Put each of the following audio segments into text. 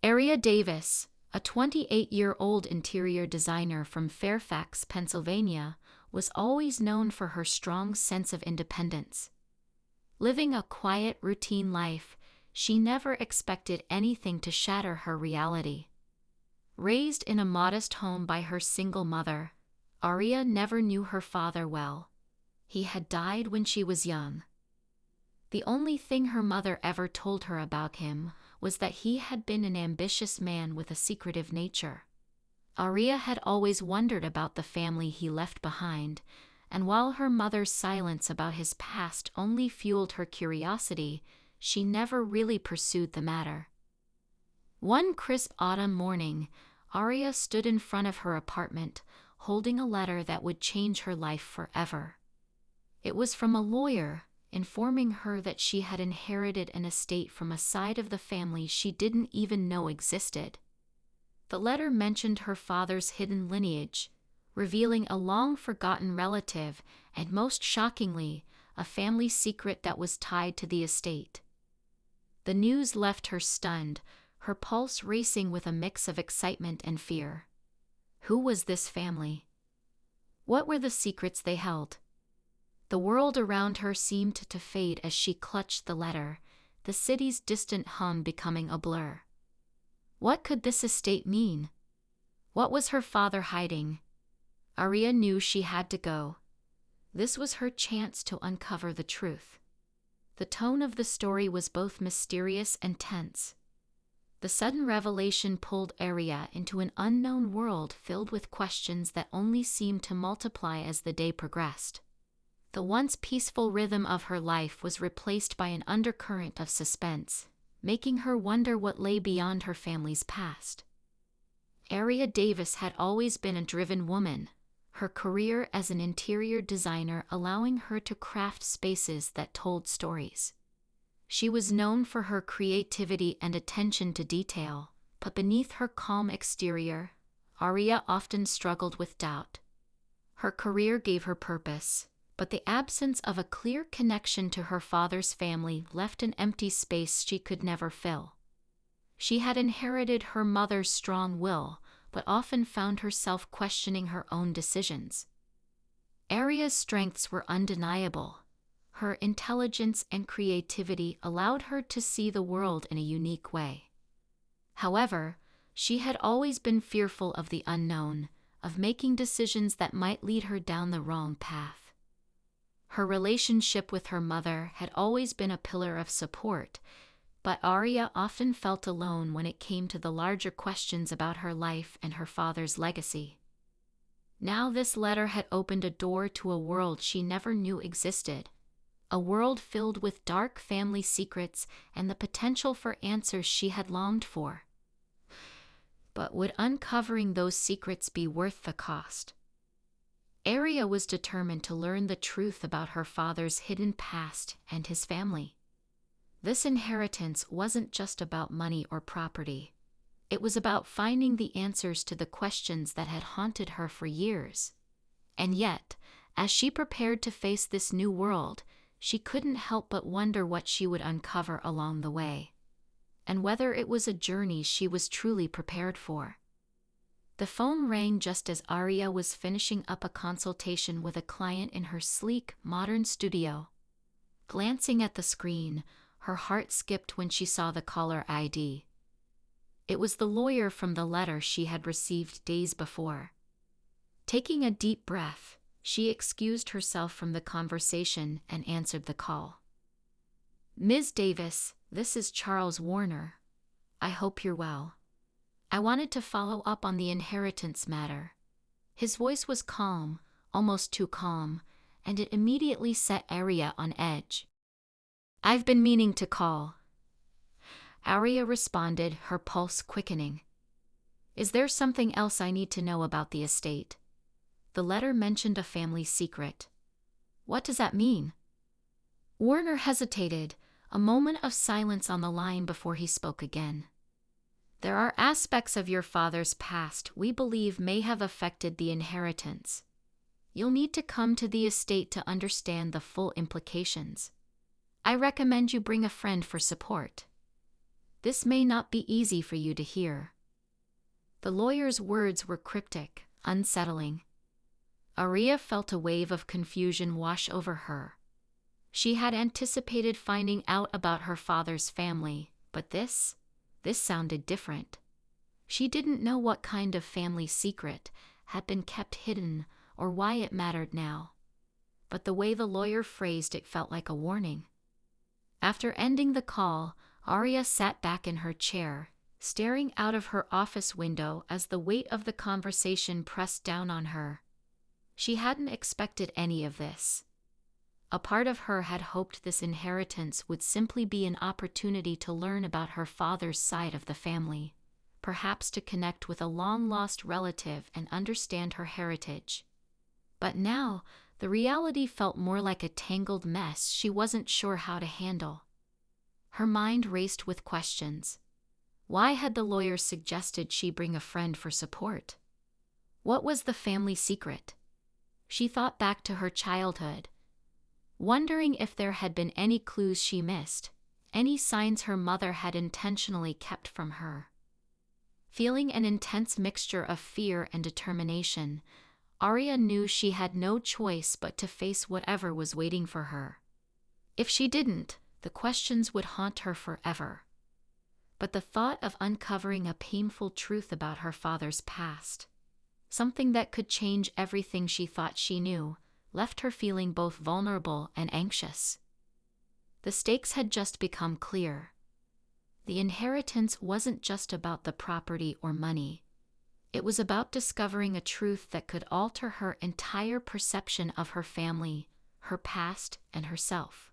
Aria Davis, a 28-year-old interior designer from Fairfax, Pennsylvania, was always known for her strong sense of independence. Living a quiet, routine life, she never expected anything to shatter her reality. Raised in a modest home by her single mother, Aria never knew her father well. He had died when she was young. The only thing her mother ever told her about him was that he had been an ambitious man with a secretive nature. Aria had always wondered about the family he left behind, and while her mother's silence about his past only fueled her curiosity, she never really pursued the matter. One crisp autumn morning, Aria stood in front of her apartment, holding a letter that would change her life forever. It was from a lawyer, informing her that she had inherited an estate from a side of the family she didn't even know existed. The letter mentioned her father's hidden lineage, revealing a long-forgotten relative and, most shockingly, a family secret that was tied to the estate. The news left her stunned, her pulse racing with a mix of excitement and fear. Who was this family? What were the secrets they held? The world around her seemed to fade as she clutched the letter, the city's distant hum becoming a blur. What could this estate mean? What was her father hiding? Aria knew she had to go. This was her chance to uncover the truth. The tone of the story was both mysterious and tense. The sudden revelation pulled Aria into an unknown world filled with questions that only seemed to multiply as the day progressed. The once peaceful rhythm of her life was replaced by an undercurrent of suspense, making her wonder what lay beyond her family's past. Aria Davis had always been a driven woman, her career as an interior designer allowing her to craft spaces that told stories. She was known for her creativity and attention to detail, but beneath her calm exterior, Aria often struggled with doubt. Her career gave her purpose, but the absence of a clear connection to her father's family left an empty space she could never fill. She had inherited her mother's strong will, but often found herself questioning her own decisions. Aria's strengths were undeniable. Her intelligence and creativity allowed her to see the world in a unique way. However, she had always been fearful of the unknown, of making decisions that might lead her down the wrong path. Her relationship with her mother had always been a pillar of support, but Aria often felt alone when it came to the larger questions about her life and her father's legacy. Now this letter had opened a door to a world she never knew existed. A world filled with dark family secrets and the potential for answers she had longed for. But would uncovering those secrets be worth the cost? Aria was determined to learn the truth about her father's hidden past and his family. This inheritance wasn't just about money or property. It was about finding the answers to the questions that had haunted her for years. And yet, as she prepared to face this new world, she couldn't help but wonder what she would uncover along the way, and whether it was a journey she was truly prepared for. The phone rang just as Aria was finishing up a consultation with a client in her sleek, modern studio. Glancing at the screen, her heart skipped when she saw the caller ID. It was the lawyer from the letter she had received days before. Taking a deep breath, she excused herself from the conversation and answered the call. "Ms. Davis, this is Charles Warner. I hope you're well. I wanted to follow up on the inheritance matter." His voice was calm, almost too calm, and it immediately set Aria on edge. "I've been meaning to call," Aria responded, her pulse quickening. "Is there something else I need to know about the estate? The letter mentioned a family secret. What does that mean?" Warner hesitated, a moment of silence on the line before he spoke again. "There are aspects of your father's past we believe may have affected the inheritance. You'll need to come to the estate to understand the full implications. I recommend you bring a friend for support." This may not be easy for you to hear." The lawyer's words were cryptic, unsettling. Aria felt a wave of confusion wash over her. She had anticipated finding out about her father's family, but this sounded different. She didn't know what kind of family secret had been kept hidden or why it mattered now. But the way the lawyer phrased it felt like a warning. After ending the call, Aria sat back in her chair, staring out of her office window as the weight of the conversation pressed down on her. She hadn't expected any of this. A part of her had hoped this inheritance would simply be an opportunity to learn about her father's side of the family, perhaps to connect with a long-lost relative and understand her heritage. But now, the reality felt more like a tangled mess she wasn't sure how to handle. Her mind raced with questions. Why had the lawyer suggested she bring a friend for support? What was the family secret? She thought back to her childhood, wondering if there had been any clues she missed, any signs her mother had intentionally kept from her. Feeling an intense mixture of fear and determination, Aria knew she had no choice but to face whatever was waiting for her. If she didn't, the questions would haunt her forever. But the thought of uncovering a painful truth about her father's past, something that could change everything she thought she knew, left her feeling both vulnerable and anxious. The stakes had just become clear. The inheritance wasn't just about the property or money. It was about discovering a truth that could alter her entire perception of her family, her past, and herself.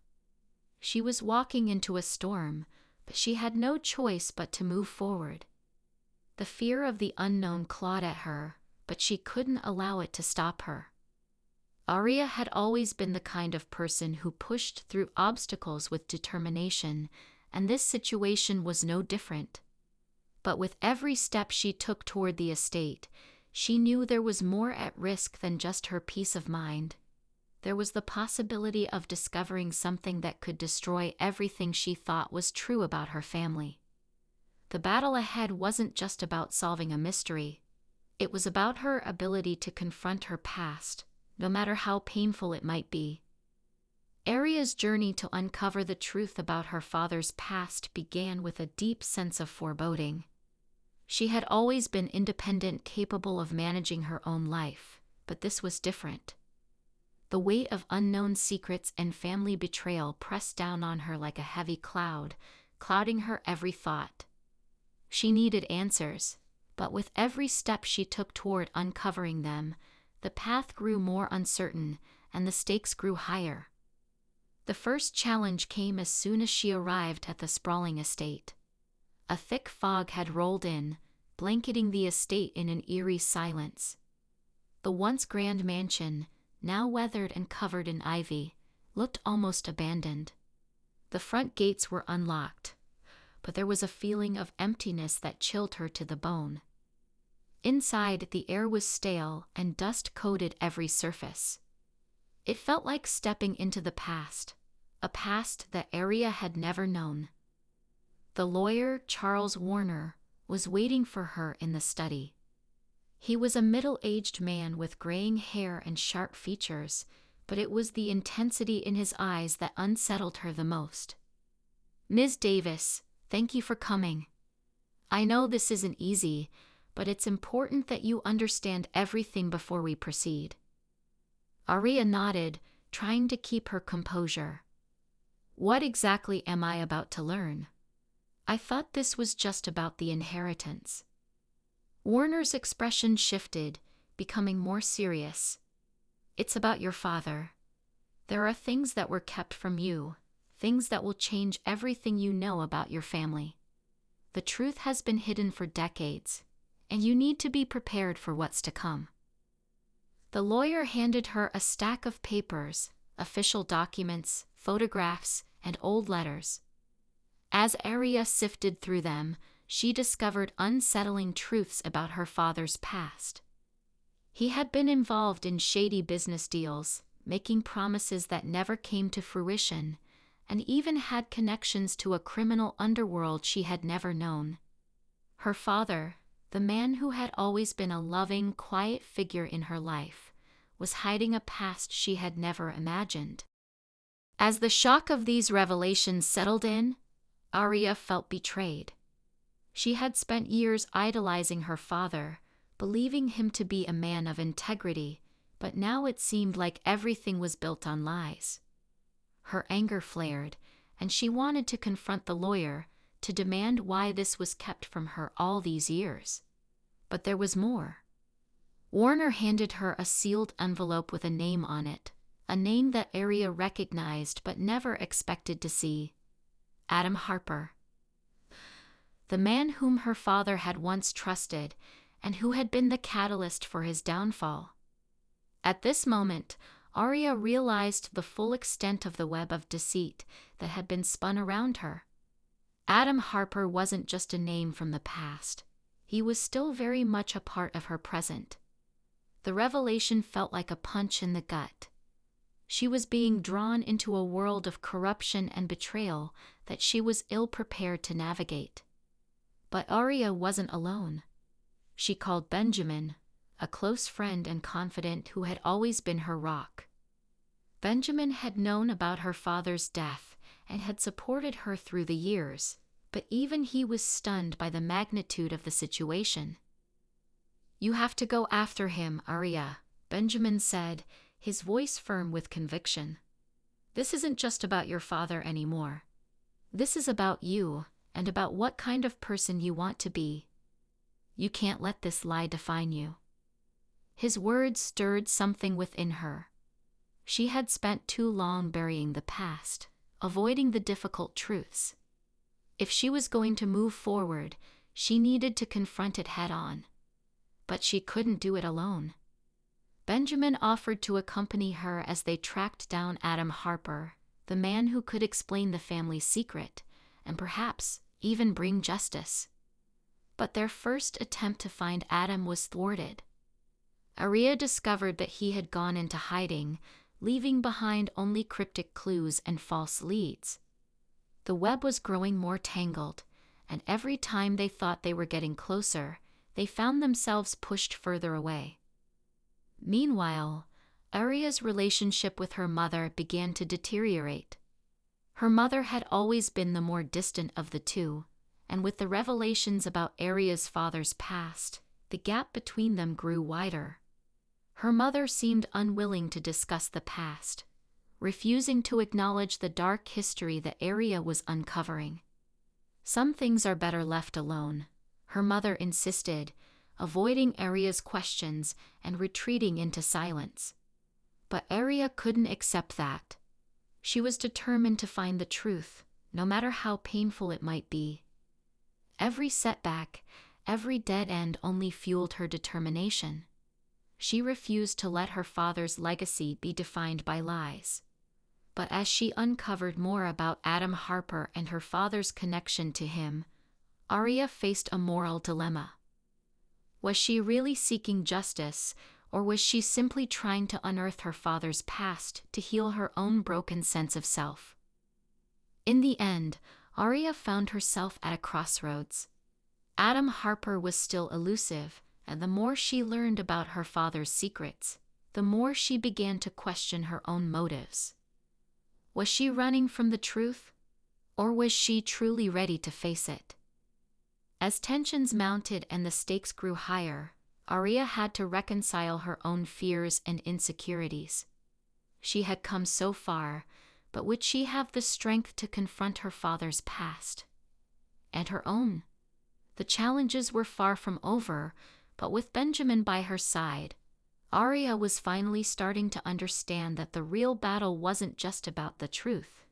She was walking into a storm, but she had no choice but to move forward. The fear of the unknown clawed at her, but she couldn't allow it to stop her. Aria had always been the kind of person who pushed through obstacles with determination, and this situation was no different. But with every step she took toward the estate, she knew there was more at risk than just her peace of mind. There was the possibility of discovering something that could destroy everything she thought was true about her family. The battle ahead wasn't just about solving a mystery. It was about her ability to confront her past, no matter how painful it might be. Aria's journey to uncover the truth about her father's past began with a deep sense of foreboding. She had always been independent, capable of managing her own life, but this was different. The weight of unknown secrets and family betrayal pressed down on her like a heavy cloud, clouding her every thought. She needed answers, but with every step she took toward uncovering them, the path grew more uncertain and the stakes grew higher. The first challenge came as soon as she arrived at the sprawling estate. A thick fog had rolled in, blanketing the estate in an eerie silence. The once grand mansion, now weathered and covered in ivy, looked almost abandoned. The front gates were unlocked, but there was a feeling of emptiness that chilled her to the bone. Inside, the air was stale and dust coated every surface. It felt like stepping into the past, a past that Aria had never known. The lawyer, Charles Warner, was waiting for her in the study. He was a middle-aged man with graying hair and sharp features, but it was the intensity in his eyes that unsettled her the most. "Ms. Davis, thank you for coming. I know this isn't easy, but it's important that you understand everything before we proceed." Aria nodded, trying to keep her composure. "What exactly am I about to learn? I thought this was just about the inheritance." Warner's expression shifted, becoming more serious. "It's about your father. There are things that were kept from you, things that will change everything you know about your family. The truth has been hidden for decades, and you need to be prepared for what's to come." The lawyer handed her a stack of papers, official documents, photographs, and old letters. As Aria sifted through them, she discovered unsettling truths about her father's past. He had been involved in shady business deals, making promises that never came to fruition, and even had connections to a criminal underworld she had never known. Her father, the man who had always been a loving, quiet figure in her life, was hiding a past she had never imagined. As the shock of these revelations settled in, Arya felt betrayed. She had spent years idolizing her father, believing him to be a man of integrity, but now it seemed like everything was built on lies. Her anger flared, and she wanted to confront the lawyer, to demand why this was kept from her all these years. But there was more. Warner handed her a sealed envelope with a name on it, a name that Arya recognized but never expected to see. Adam Harper. The man whom her father had once trusted, and who had been the catalyst for his downfall. At this moment, Arya realized the full extent of the web of deceit that had been spun around her. Adam Harper wasn't just a name from the past. He was still very much a part of her present. The revelation felt like a punch in the gut. She was being drawn into a world of corruption and betrayal that she was ill-prepared to navigate. But Arya wasn't alone. She called Benjamin, a close friend and confidant who had always been her rock. Benjamin had known about her father's death and had supported her through the years, but even he was stunned by the magnitude of the situation. "You have to go after him, Arya," Benjamin said, his voice firm with conviction. "This isn't just about your father anymore. This is about you, and about what kind of person you want to be. You can't let this lie define you." His words stirred something within her. She had spent too long burying the past, avoiding the difficult truths. If she was going to move forward, she needed to confront it head-on. But she couldn't do it alone. Benjamin offered to accompany her as they tracked down Adam Harper, the man who could explain the family's secret, and perhaps even bring justice. But their first attempt to find Adam was thwarted. Arya discovered that he had gone into hiding, leaving behind only cryptic clues and false leads. The web was growing more tangled, and every time they thought they were getting closer, they found themselves pushed further away. Meanwhile, Arya's relationship with her mother began to deteriorate. Her mother had always been the more distant of the two, and with the revelations about Arya's father's past, the gap between them grew wider. Her mother seemed unwilling to discuss the past, refusing to acknowledge the dark history that Arya was uncovering. "Some things are better left alone," her mother insisted, avoiding Arya's questions and retreating into silence. But Arya couldn't accept that. She was determined to find the truth, no matter how painful it might be. Every setback, every dead end only fueled her determination. She refused to let her father's legacy be defined by lies. But as she uncovered more about Adam Harper and her father's connection to him, Arya faced a moral dilemma. Was she really seeking justice, or was she simply trying to unearth her father's past to heal her own broken sense of self? In the end, Arya found herself at a crossroads. Adam Harper was still elusive, and the more she learned about her father's secrets, the more she began to question her own motives. Was she running from the truth, or was she truly ready to face it? As tensions mounted and the stakes grew higher, Arya had to reconcile her own fears and insecurities. She had come so far, but would she have the strength to confront her father's past? And her own? The challenges were far from over, but with Benjamin by her side, Arya was finally starting to understand that the real battle wasn't just about the truth.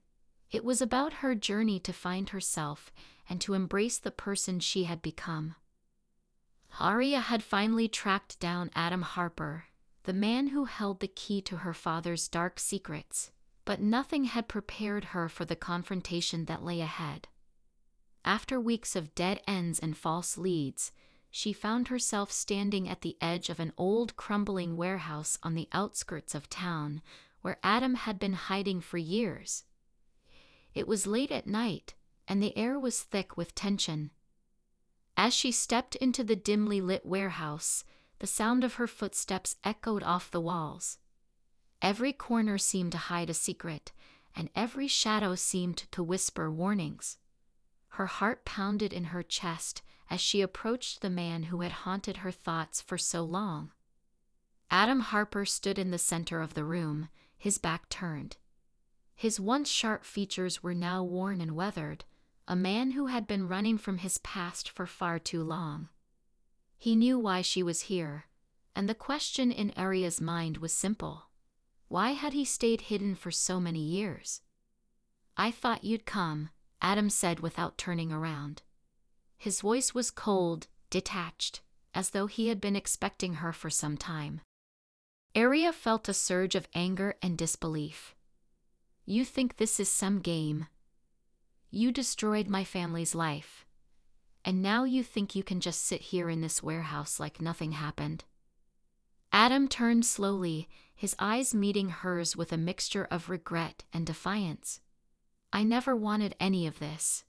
It was about her journey to find herself and to embrace the person she had become. Arya had finally tracked down Adam Harper, the man who held the key to her father's dark secrets, but nothing had prepared her for the confrontation that lay ahead. After weeks of dead ends and false leads, she found herself standing at the edge of an old, crumbling warehouse on the outskirts of town, where Adam had been hiding for years. It was late at night, and the air was thick with tension. As she stepped into the dimly lit warehouse, the sound of her footsteps echoed off the walls. Every corner seemed to hide a secret, and every shadow seemed to whisper warnings. Her heart pounded in her chest as she approached the man who had haunted her thoughts for so long. Adam Harper stood in the center of the room, his back turned. His once sharp features were now worn and weathered, a man who had been running from his past for far too long. He knew why she was here, and the question in Aria's mind was simple. Why had he stayed hidden for so many years? "I thought you'd come," Adam said without turning around. His voice was cold, detached, as though he had been expecting her for some time. Aria felt a surge of anger and disbelief. "You think this is some game? You destroyed my family's life. And now you think you can just sit here in this warehouse like nothing happened?" Adam turned slowly, his eyes meeting hers with a mixture of regret and defiance. "I never wanted any of this.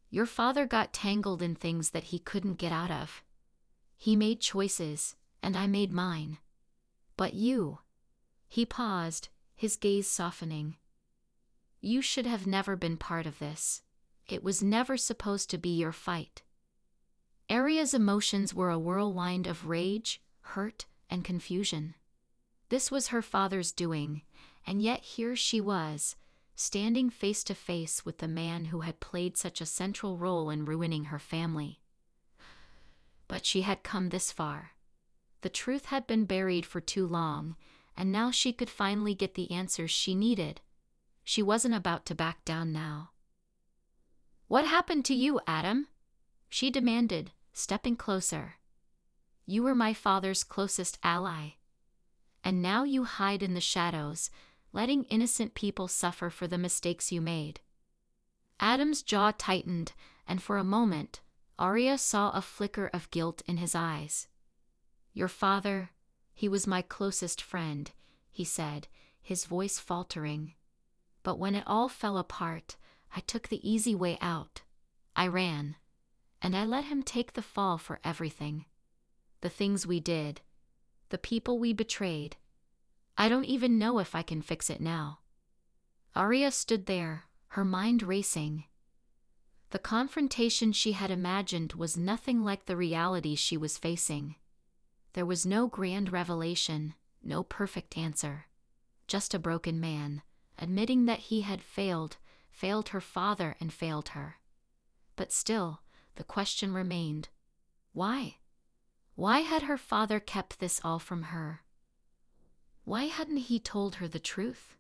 Your father got tangled in things that he couldn't get out of. He made choices, and I made mine. But you..." He paused, his gaze softening. "You should have never been part of this. It was never supposed to be your fight." Aria's emotions were a whirlwind of rage, hurt, and confusion. This was her father's doing, and yet here she was, standing face to face with the man who had played such a central role in ruining her family. But she had come this far. The truth had been buried for too long, and now she could finally get the answers she needed. She wasn't about to back down now. "What happened to you, Adam?" she demanded, stepping closer. "You were my father's closest ally. And now you hide in the shadows, letting innocent people suffer for the mistakes you made." Adam's jaw tightened, and for a moment, Aria saw a flicker of guilt in his eyes. "Your father, he was my closest friend," he said, his voice faltering. "But when it all fell apart, I took the easy way out. I ran. And I let him take the fall for everything. The things we did. The people we betrayed. I don't even know if I can fix it now." Aria stood there, her mind racing. The confrontation she had imagined was nothing like the reality she was facing. There was no grand revelation, no perfect answer. Just a broken man, admitting that he had failed her father and failed her. But still, the question remained. Why? Why had her father kept this all from her? Why hadn't he told her the truth?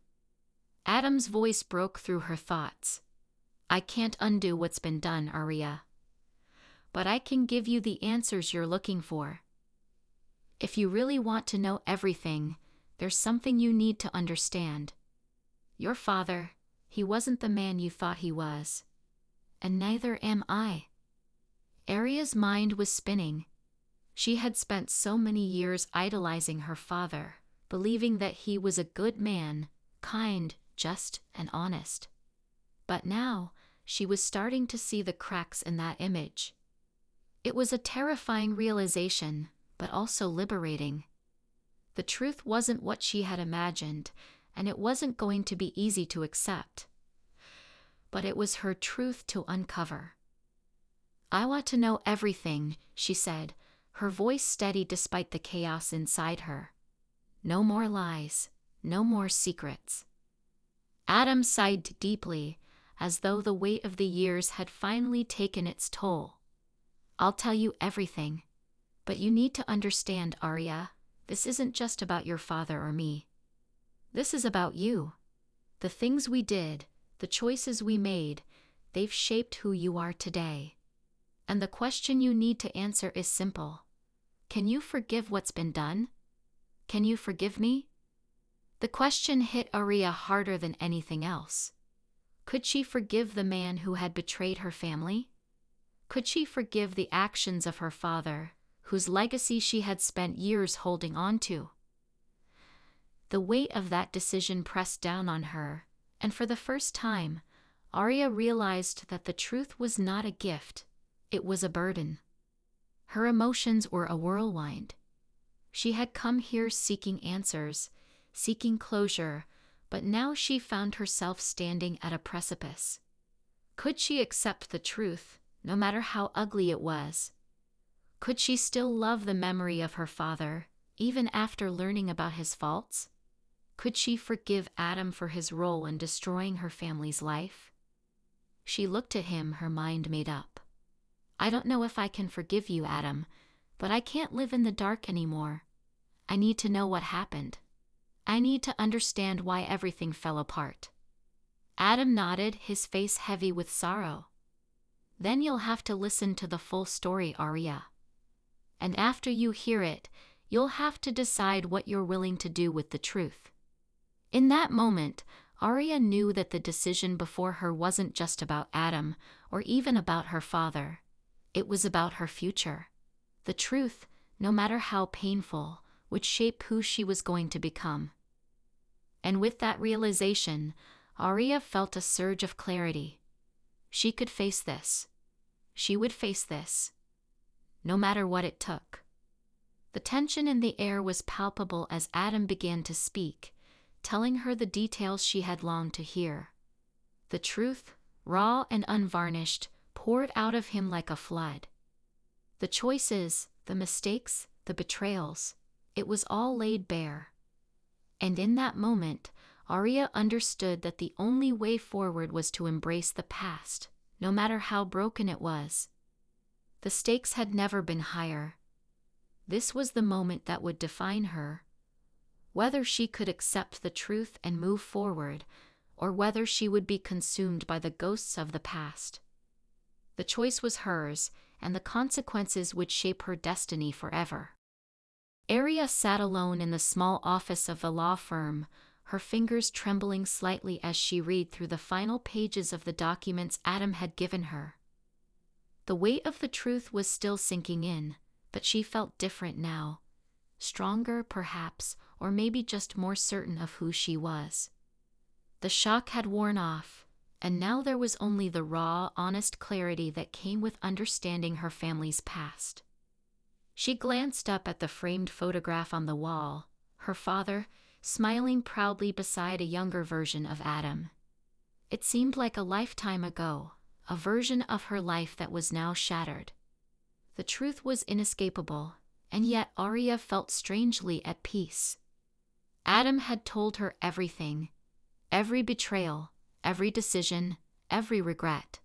Adam's voice broke through her thoughts. "I can't undo what's been done, Aria. But I can give you the answers you're looking for. If you really want to know everything, there's something you need to understand. Your father, he wasn't the man you thought he was. And neither am I." Aria's mind was spinning. She had spent so many years idolizing her father, believing that he was a good man, kind, just, and honest. But now, she was starting to see the cracks in that image. It was a terrifying realization, but also liberating. The truth wasn't what she had imagined, and it wasn't going to be easy to accept. But it was her truth to uncover. "I want to know everything," she said, her voice steady despite the chaos inside her. "No more lies, no more secrets." Adam sighed deeply, as though the weight of the years had finally taken its toll. "I'll tell you everything. But you need to understand, Aria, this isn't just about your father or me. This is about you. The things we did, the choices we made, they've shaped who you are today. And the question you need to answer is simple. Can you forgive what's been done? Can you forgive me?" The question hit Aria harder than anything else. Could she forgive the man who had betrayed her family? Could she forgive the actions of her father, whose legacy she had spent years holding on to? The weight of that decision pressed down on her, and for the first time, Arya realized that the truth was not a gift, it was a burden. Her emotions were a whirlwind. She had come here seeking answers, seeking closure, but now she found herself standing at a precipice. Could she accept the truth, no matter how ugly it was? Could she still love the memory of her father, even after learning about his faults? Could she forgive Adam for his role in destroying her family's life? She looked at him, her mind made up. I don't know if I can forgive you, Adam, but I can't live in the dark anymore. I need to know what happened. I need to understand why everything fell apart. Adam nodded, his face heavy with sorrow. Then you'll have to listen to the full story, Arya. And after you hear it, you'll have to decide what you're willing to do with the truth. In that moment, Arya knew that the decision before her wasn't just about Adam, or even about her father. It was about her future. The truth, no matter how painful, would shape who she was going to become. And with that realization, Arya felt a surge of clarity. She could face this. She would face this. No matter what it took. The tension in the air was palpable as Adam began to speak, telling her the details she had longed to hear. The truth, raw and unvarnished, poured out of him like a flood. The choices, the mistakes, the betrayals, it was all laid bare. And in that moment, Arya understood that the only way forward was to embrace the past, no matter how broken it was. The stakes had never been higher. This was the moment that would define her. Whether she could accept the truth and move forward, or whether she would be consumed by the ghosts of the past. The choice was hers, and the consequences would shape her destiny forever. Arya sat alone in the small office of the law firm, her fingers trembling slightly as she read through the final pages of the documents Adam had given her. The weight of the truth was still sinking in, but she felt different now. Stronger, perhaps, or maybe just more certain of who she was. The shock had worn off, and now there was only the raw, honest clarity that came with understanding her family's past. She glanced up at the framed photograph on the wall, her father, smiling proudly beside a younger version of Adam. It seemed like a lifetime ago, a version of her life that was now shattered. The truth was inescapable, and yet Arya felt strangely at peace. Adam had told her everything, every betrayal, every decision, every regret.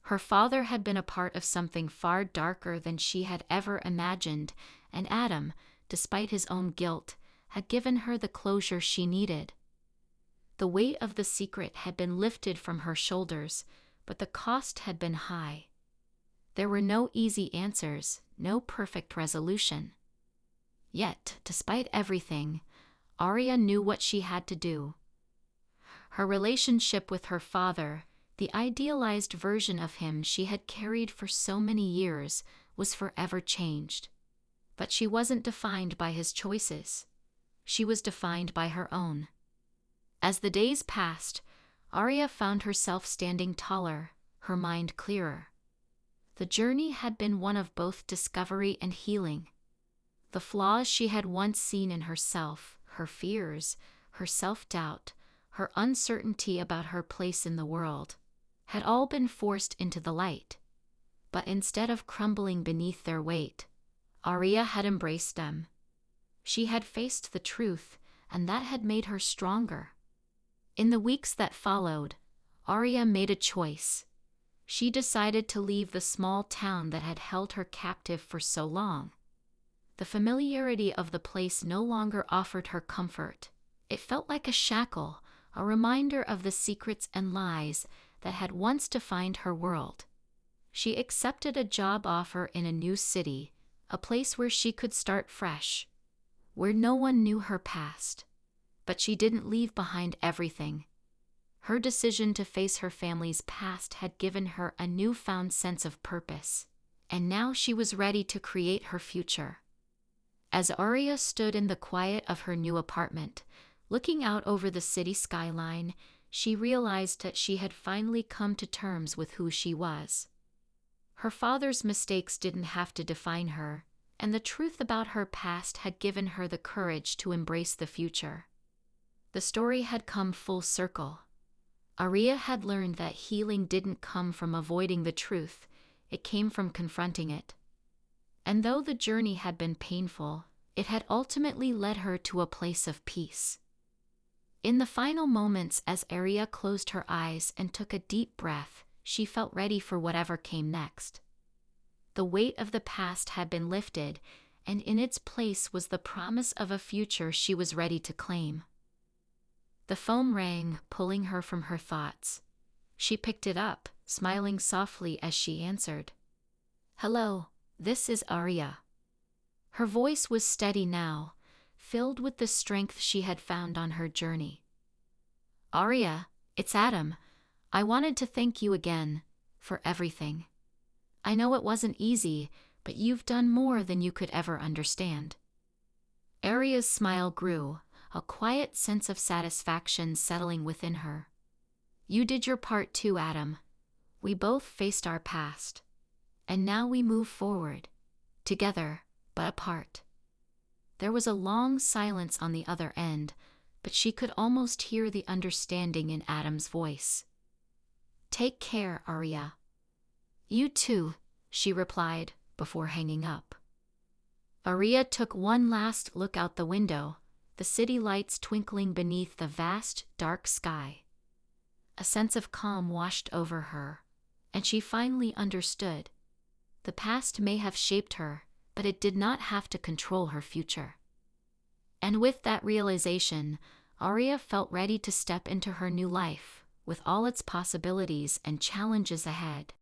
Her father had been a part of something far darker than she had ever imagined, and Adam, despite his own guilt, had given her the closure she needed. The weight of the secret had been lifted from her shoulders, but the cost had been high. There were no easy answers, no perfect resolution. Yet, despite everything, Arya knew what she had to do. Her relationship with her father, the idealized version of him she had carried for so many years, was forever changed. But she wasn't defined by his choices. She was defined by her own. As the days passed, Arya found herself standing taller, her mind clearer. The journey had been one of both discovery and healing. The flaws she had once seen in herself, her fears, her self-doubt, her uncertainty about her place in the world, had all been forced into the light. But instead of crumbling beneath their weight, Arya had embraced them. She had faced the truth, and that had made her stronger. In the weeks that followed, Arya made a choice. She decided to leave the small town that had held her captive for so long. The familiarity of the place no longer offered her comfort. It felt like a shackle, a reminder of the secrets and lies that had once defined her world. She accepted a job offer in a new city, a place where she could start fresh, where no one knew her past. But she didn't leave behind everything. Her decision to face her family's past had given her a newfound sense of purpose, and now she was ready to create her future. As Arya stood in the quiet of her new apartment, looking out over the city skyline, she realized that she had finally come to terms with who she was. Her father's mistakes didn't have to define her, and the truth about her past had given her the courage to embrace the future. The story had come full circle. Arya had learned that healing didn't come from avoiding the truth, it came from confronting it. And though the journey had been painful, it had ultimately led her to a place of peace. In the final moments, as Arya closed her eyes and took a deep breath, she felt ready for whatever came next. The weight of the past had been lifted, and in its place was the promise of a future she was ready to claim. The phone rang, pulling her from her thoughts. She picked it up, smiling softly as she answered. "Hello, this is Arya." Her voice was steady now, filled with the strength she had found on her journey. "Arya, it's Adam. I wanted to thank you again for everything. I know it wasn't easy, but you've done more than you could ever understand." Arya's smile grew, a quiet sense of satisfaction settling within her. "You did your part too, Adam. We both faced our past. And now we move forward, together, but apart." There was a long silence on the other end, but she could almost hear the understanding in Adam's voice. "Take care, Arya." "You too," she replied, before hanging up. Arya took one last look out the window, the city lights twinkling beneath the vast, dark sky. A sense of calm washed over her, and she finally understood. The past may have shaped her, but it did not have to control her future. And with that realization, Arya felt ready to step into her new life, with all its possibilities and challenges ahead.